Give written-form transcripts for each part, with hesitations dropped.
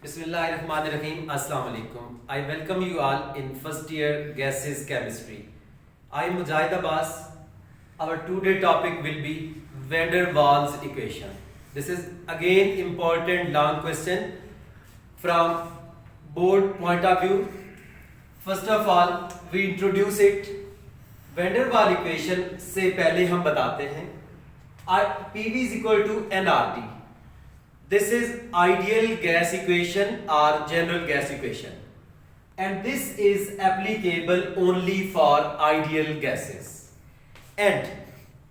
Bismillahirrahmanirrahim. Assalamu alaikum. I welcome you all in first year gases chemistry. I am Mujahid Abbas. Our today topic will be van der Waals equation. This is again important long question from board point of view. First of all, we introduce it. van der Waals equation से पहले हम बताते हैं PV is equal to nRT. This is ideal gas equation or general gas equation, and this is applicable only for ideal gases. And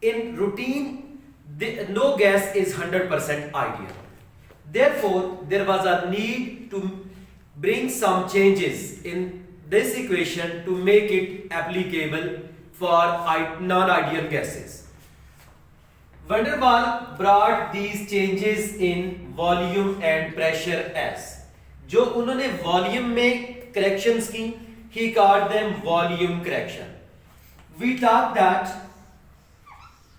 in routine, no gas is 100% ideal. Therefore, there was a need to bring some changes in this equation to make it applicable for non-ideal gases. Van der Waals brought these changes in volume and pressure as. जो उन्होंने volume में corrections की, he called them volume correction. We thought that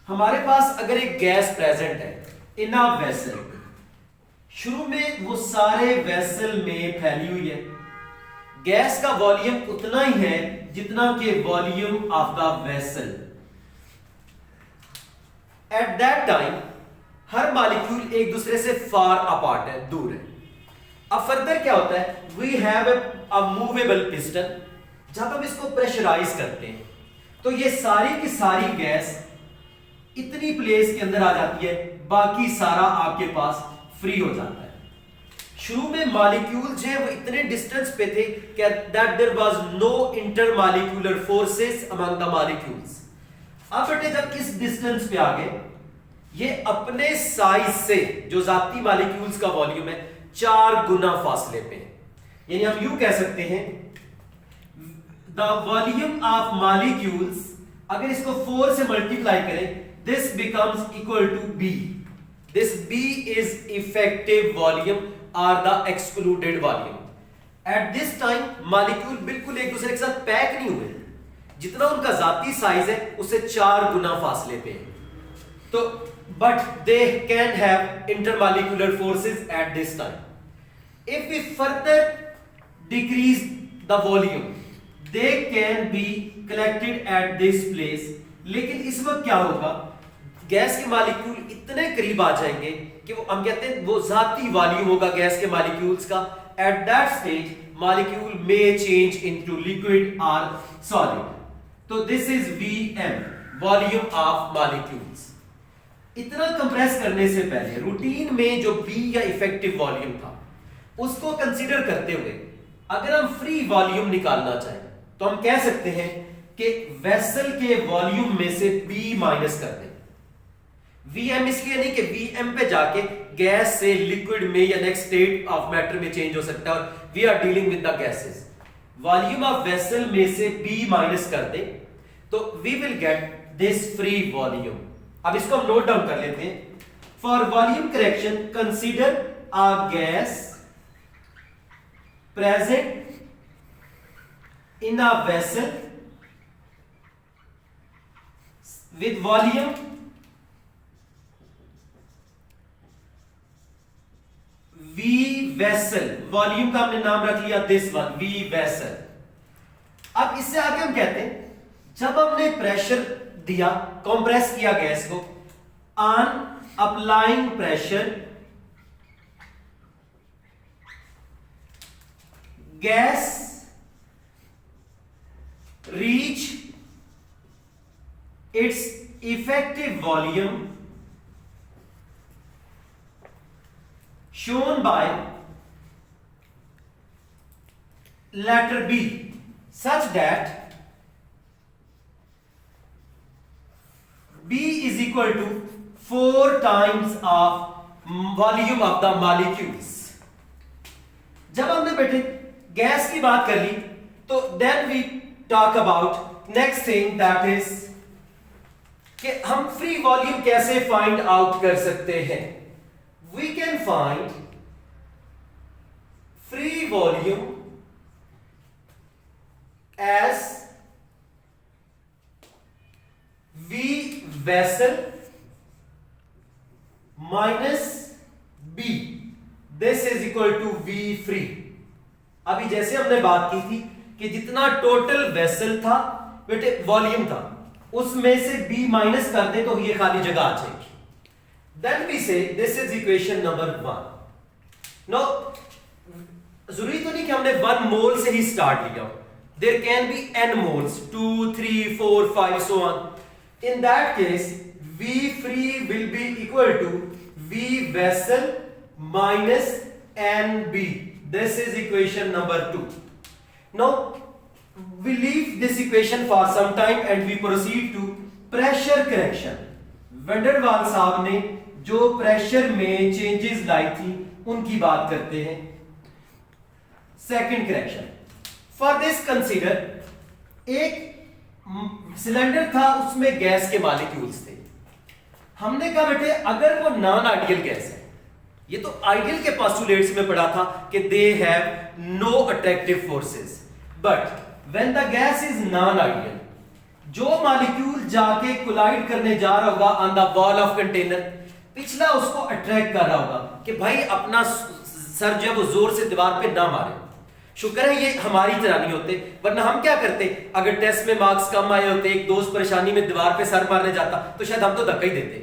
हमारे पास अगर एक gas present है in a vessel, शुरू में वो सारे वेसल में फैली हुई है. गैस का वॉल्यूम उतना ही है जितना कि volume of the vessel. At that time her molecule एक दूसरे से फार अपार्ट है, दूर है. अब फर्दर क्या होता है, we have a movable piston. जब हम इसको प्रेशराइज करते हैं तो ये सारी की सारी गैस इतनी प्लेस के अंदर आ जाती है, बाकी सारा आपके पास फ्री हो जाता है. शुरू में मॉलिक्यूल जो है वो इतने डिस्टेंस पे थे कि that there was no intermolecular forces among the molecules. अब बेटे जब इस डिस्टेंस पे आ गए, ये अपने साइज से जो जाती मॉलिक्यूल्स का वॉल्यूम है 4 गुना फासले पे है. यानी हम यूं कह सकते हैं द वॉल्यूम ऑफ मॉलिक्यूल्स, अगर इसको 4 से मल्टीप्लाई करें, this becomes equal to B. This B is effective volume और the excluded volume. At this time molecule बिल्कुल एक दूसरे के साथ पैक नहीं हुए, जितना उनका जाती साइज है उससे 4 गुना फासले पे है. तो but they can have intermolecular forces at this time. If we further decrease the volume, they can be collected at this place. लेकिन इस वक्त क्या होगा, गैस के मॉलिक्यूल इतने करीब आ जाएंगे कि वो हम कहते हैं वो जाती वॉल्यूम होगा गैस के मॉलिक्यूल्स का. At that stage molecule may change into liquid और सॉलिड. तो this is Vm, volume of molecules. इतना कंप्रेस करने से पहले रूटीन में जो B या इफेक्टिव वॉल्यूम था उसको कंसीडर करते हुए अगर हम फ्री वॉल्यूम निकालना चाहें तो हम कह सकते हैं कि वेसल के वॉल्यूम में से B माइनस कर दें. Vm इसलिए नहीं कि Vm पे जाके गैस से लिक्विड में या नेक्स्ट स्टेट ऑफ मैटर में चेंज हो सकता है, और we are dealing with the gases. Volume of vessel में से B माइनस कर दे तो we will get this free volume. अब इसको हम नोट डाउन कर लेते हैं. For volume correction consider a gas present in a vessel with volume V vessel. Volume का हमने नाम रख लिया दिस वन, V वेसल. अब इससे आगे हम कहते हैं जब हमने प्रेशर दिया, कंप्रेस किया गैस को, on applying pressure gas reach its effective volume shown by letter B such that B is equal to 4 times of volume of the molecules. जब हमने बेटे गैस की बात कर ली तो then we talk about next thing, that is कि हम free volume कैसे फाइंड आउट कर सकते हैं. We can find free volume as V vessel minus B. This is equal equal to v free. अभी जैसे हमने बात की थी कि जितना टोटल वेसल था बेटे वॉल्यूम था, उसमें से बी माइनस कर दे तो ये खाली जगह आ जाएगी। Then we say this is equation number 1। No जरूरी तो नहीं कि हमने 1 मोल से ही स्टार्ट लिया, there can be n moles, 2 3 4 5 so on. In that case V free will be equal to V vessel minus NB. This is equation number 2. Now we leave this equation for some time and we proceed to pressure correction. Van Waals साहब ने जो pressure में changes लाई थी उनकी बात करते हैं। Second correction, for this consider एक सिलेंडर था, उसमें गैस के मॉलिक्यूल्स थे। हमने कहा बेटे अगर वो नॉन आइडियल गैस है, ये तो आइडियल के पोस्टुलेट्स में पढ़ा था कि they have no attractive forces, but when the gas is non ideal, जो मॉलिक्यूल जाके कोलाइड करने जा रहा होगा on the wall of container, पिछला उसको अट्रैक्ट कर रहा होगा कि भाई अपना सर जो वो जोर से दीवार पे ना मारे। शुक्र है ये हमारी तरह नहीं होते, वरना हम क्या करते, अगर टेस्ट में मार्क्स कम आए होते, एक दोस्त परेशानी में दीवार पे सर मारने जाता, तो शायद हम तो धक्का ही देते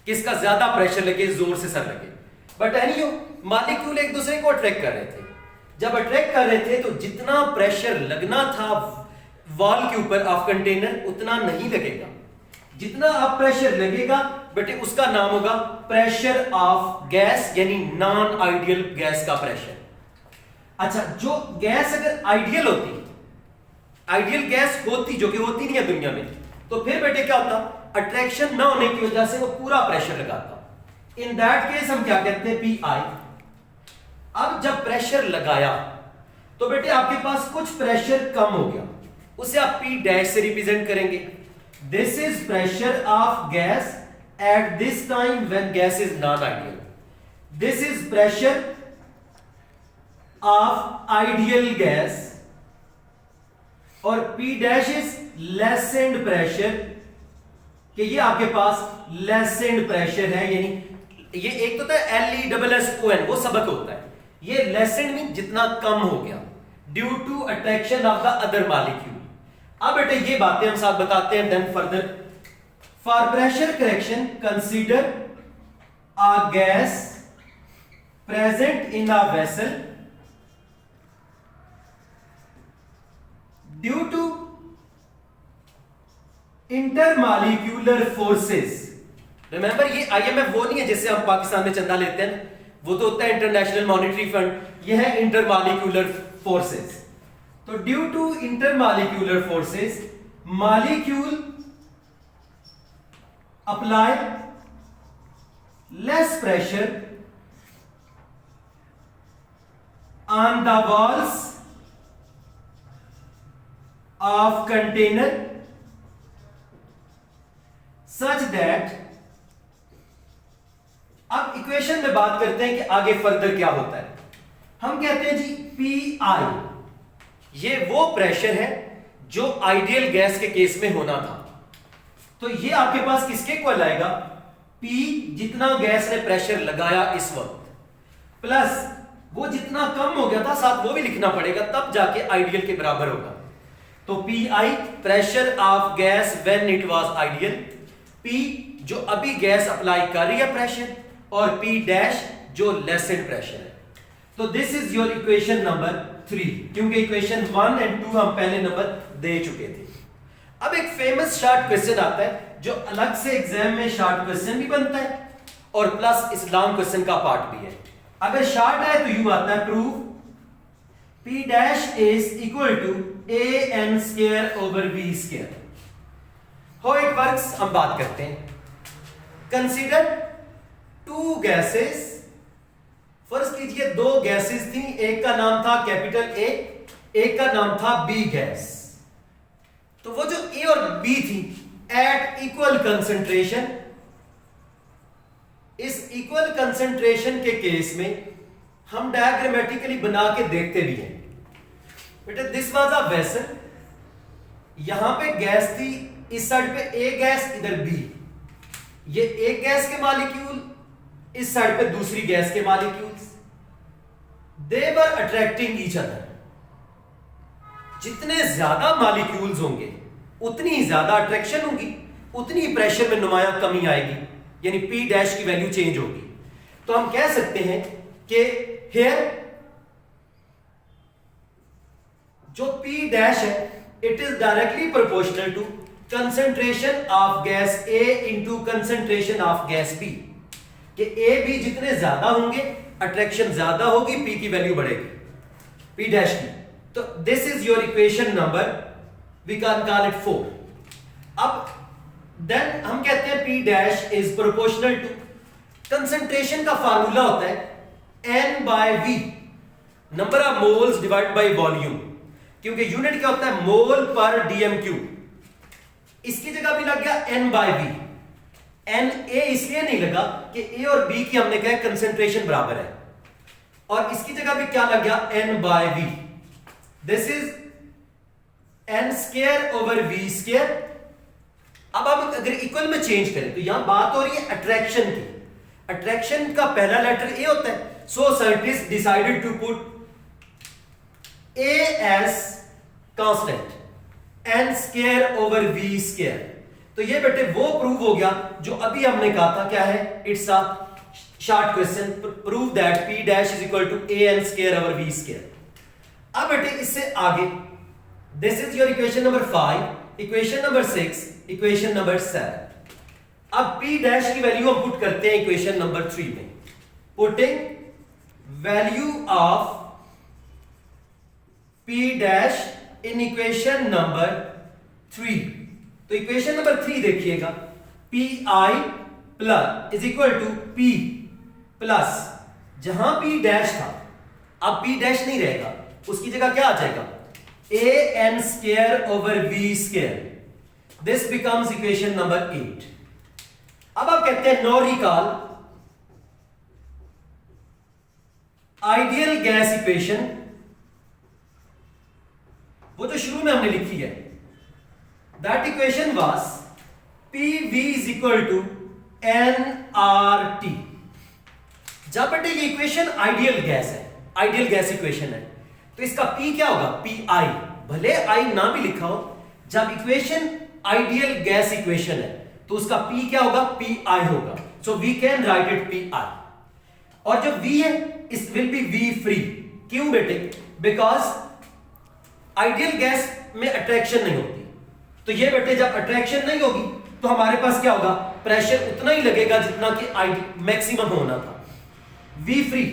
कि इसका ज्यादा प्रेशर लगे, जोर से सर लगे। बट एनीहो मॉलिक्यूल एक दूसरे को अट्रैक्ट कर रहे थे। जब अट्रैक्ट कर रहे थे तो जितना प्रेशर लगना था वॉल के ऊपर ऑफ कंटेनर उतना नहीं लगेगा। जितना अब प्रेशर लगेगा बेटे उसका नाम होगा प्रेशर ऑफ गैस, यानी नॉन आइडियल गैस का प्रेशर। अच्छा, जो गैस अगर आइडियल होती, आइडियल गैस होती, जो कि होती नहीं है दुनिया में, तो फिर बेटे क्या होता, अट्रैक्शन ना होने की वजह से वो पूरा प्रेशर लगाता। इन दैट केस हम क्या कहते हैं, पी आई। अब जब प्रेशर लगाया तो बेटे आपके पास कुछ प्रेशर कम हो गया, उसे आप पी डैश से रिप्रेजेंट करेंगे। This is pressure of gas at this time when gas is non ideal. This is pressure of ideal gas, और पी डैश इज लेसेंड प्रेशर, कि ये आपके पास लेसेंड प्रेशर है, यानी ये एक तो था LESSON, वो सबक होता है, ये लेसेंड मीन जितना कम हो गया due to attraction of the other molecule. अब बेटे ये बातें हम साथ बताते हैं। Then further, for pressure correction consider a gas present in a vessel due to intermolecular forces. Remember ये IMF वो नहीं है जिससे हम पाकिस्तान में चंदा लेते हैं, वो तो होता है इंटरनेशनल मॉनेटरी फंड। ये है इंटरमॉलिक्यूलर फोर्सेस। तो due to intermolecular forces molecule apply less pressure on the walls of container such that. अब इक्वेशन में बात करते हैं कि आगे फर्दर क्या होता है। हम कहते हैं जी पी आई, ये वो प्रेशर है जो आइडियल गैस के केस में होना था। तो ये आपके पास किसके इक्वल आएगा, पी जितना गैस ने प्रेशर लगाया इस वक्त, प्लस वो जितना कम हो गया था साथ वो भी लिखना पड़ेगा, तब जाके आइडियल के बराबर होगा। तो P I pressure of gas when it was ideal, P जो अभी गैस अप्लाई कर रही है प्रेशर, और पी डैश जो लेसेंड प्रेशर है। तो this is your equation number 3, क्योंकि इक्वेशन 1 और 2 हम पहले नंबर दे चुके थे। अब एक फेमस शॉर्ट क्वेश्चन आता है जो अलग से एग्जाम में शॉर्ट क्वेश्चन भी बनता है और प्लस इस लॉन्ग क्वेश्चन का पार्ट भी है। अगर शॉर्ट है तो यूं आता है, prove P dash is equal to an square over b square. How it works हम बात करते हैं। कंसीडर टू गैसेस, फर्ज कीजिए दो गैसेस थी, एक का नाम था कैपिटल A, एक का नाम था B गैस। तो वो जो A और B थी एट इक्वल कंसंट्रेशन, इस इक्वल कंसंट्रेशन के केस में हम डायग्रामेटिकली बना के देखते भी हैं। बेटा दिस वाज अ वेसल, यहां पे गैस थी, इस साइड पे A गैस, इधर B, ये एक गैस के मॉलिक्यूल, इस साइड पे दूसरी गैस के मॉलिक्यूल्स। दे वर अट्रैक्टिंग ईच अदर। जितने ज्यादा मॉलिक्यूल्स होंगे उतनी ज्यादा अट्रैक्शन होगी, उतनी प्रेशर में नुमाया कमी आएगी, यानी P डैश की वैल्यू चेंज होगी। तो हम कह सकते हैं कि हेयर जो P डैश है it is directly proportional to concentration of gas A into concentration of gas B, कि A B जितने ज्यादा होंगे अट्रैक्शन ज्यादा होगी, P की वैल्यू बढ़ेगी P डैश की। तो this is your equation number, we can call it 4। अब देन हम कहते हैं P dash is proportional to, concentration का फार्मूला होता है N by V, number of moles divide by volume, क्योंकि यूनिट क्या होता है मोल पर डीएमक्यू। इसकी जगह भी लग गया N by V। N A इसलिए नहीं लगा कि A और B की हमने कहा कंसंट्रेशन बराबर है, और इसकी जगह भी क्या लग गया N by V। This is N square over V square. अब हम अगर इक्वल में चेंज करें तो यहां बात हो रही है अट्रैक्शन की। अट्रैक्शन का पहला लेटर A होता है, so scientist decided to put A as constant, N square over V square. तो ये बेटे वो प्रूव हो गया जो अभी हमने कहा था, क्या है, it's a short question, prove that P dash is equal to AN square over V square. अब बेटे इससे आगे, this is your equation number 5, equation number 6, equation number 7। अब P डैश की वैल्यू हम पुट करते हैं इक्वेशन नंबर 3 में, putting value of P dash in equation number 3। तो इक्वेशन नंबर 3 देखिएगा, Pi plus is equal to P plus, जहां P dash था अब P डैश नहीं रहेगा, उसकी जगह क्या आ जाएगा AN square over V square. This becomes equation number 8। अब आप कहते हैं no recall ideal gas equation, वो जो शुरू में हमने लिखी है, that equation was PV is equal to nRT। जब बेटे ये इक्वेशन आइडियल गैस है, आइडियल गैस इक्वेशन है, तो इसका P क्या होगा PI, भले I ना भी लिखा हो, जब इक्वेशन आइडियल गैस इक्वेशन है तो उसका P क्या होगा PI होगा। So we can write it PI। और जो V है इस विल बी V फ्री। क्यों बेटे, बिकॉज आइडियल गैस में अट्रैक्शन नहीं होती, तो ये बेटे जब अट्रैक्शन नहीं होगी तो हमारे पास क्या होगा, प्रेशर उतना ही लगेगा जितना कि मैक्सिमम होना था, V फ्री।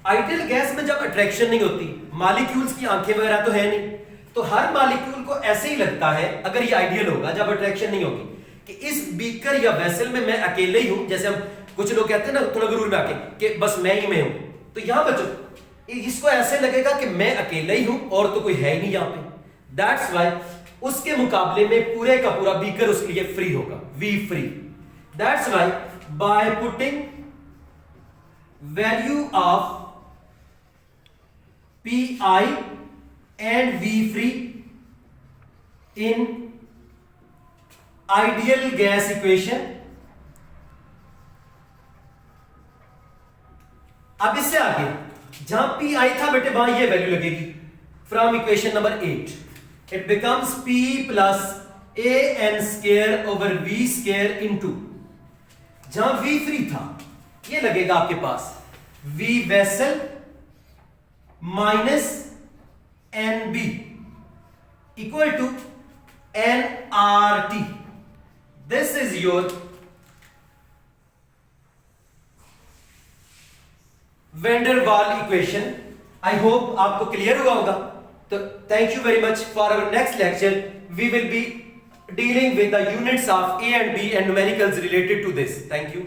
आइडियल गैस में जब अट्रैक्शन नहीं होती, मॉलिक्यूल्स की आंखें वगैरह तो है नहीं, तो हर मॉलिक्यूल को ऐसे ही लगता है, अगर ये आइडियल होगा जब अट्रैक्शन नहीं होगी, कि इस बीकर या वेसल में मैं अकेले ही हूं। जैसे हम कुछ लोग कहते हैं ना थोड़ा गुरूर में आके कि बस मैं ही मैं हूं, तो यहां बच्चों इसको ऐसे लगेगा कि मैं अकेले ही हूं और तो कोई है ही नहीं यहां पे। दैट्स व्हाई उसके मुकाबले में पूरे का पूरा बीकर उसके लिए फ्री होगा, V free. That's why by putting value of PI and V free in ideal gas equation। अब इससे आगे जहां PI था बेटे वहां ये वैल्यू लगेगी, from equation number 8 it becomes P plus AN square over V square into, जहां V फ्री था ये लगेगा आपके पास V vessel minus NB equal to nRT। This is your van der Waals equation. I hope आपको clear हुआ होगा। तो thank you very much. For our next lecture we will be dealing with the units of A and B and numericals related to this. Thank you.